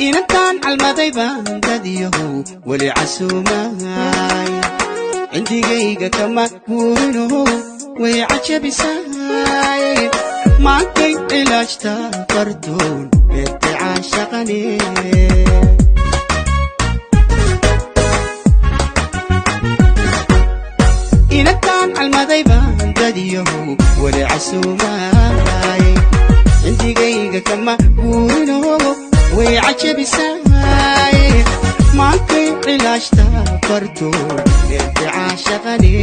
inantaan calmaday baan dadiyahow weli casuumaay cindigayga kama guurinow way cajabisaay maantay cilaajta fardoon beertay caashaqane inantaan calmaday baan dadiyahow weli casuumaay cindigayga kama guurinow way cajabisaay maantay cilaajta fardoon beertay caashaqane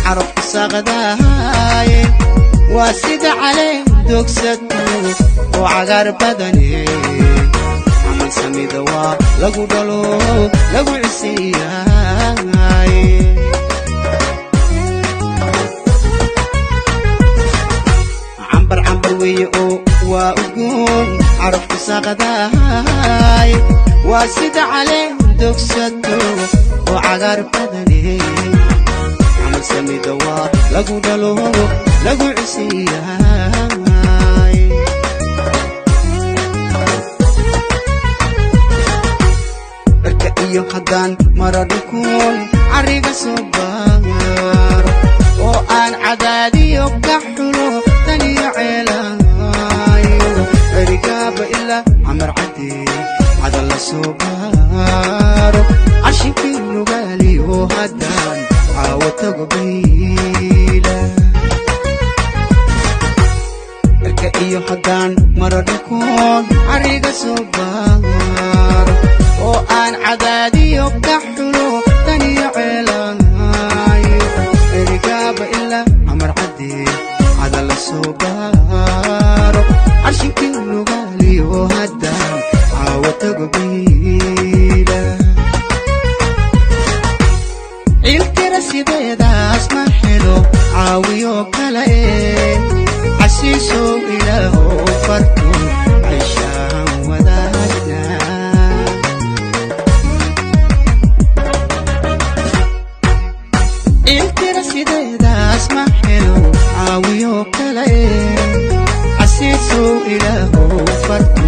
عرف صغداي واسد عليه دوكسته وعقار بدني عمل سمي دوا لقو دلو لقو عسياي عنبر ويو واقول عرف صغداي واسد عليه دوكسته وعقار بدني سمي دوا لقو دلو لقو عسياي بركئيو حدان مرادكون عريقة صبار وآن عداديو كحلو تاني عيلاي ركاب إلا عمر عدي عدل صبار عشي في النغالي وهدان وتقبيلا الكئيو حدان مرادكون عريقة صبار وآن عداديو كحلو تاني عيلاي ركاب إلا عمر عدي عدل صبار عشي كله غالي وهدان وتقبيلا sideedaas ma helo caawiyo kale casiiso ilaahow farto cayshaan wadaagna iltira sideedaas ma helo caawiyo kale casiiso ilaahow farto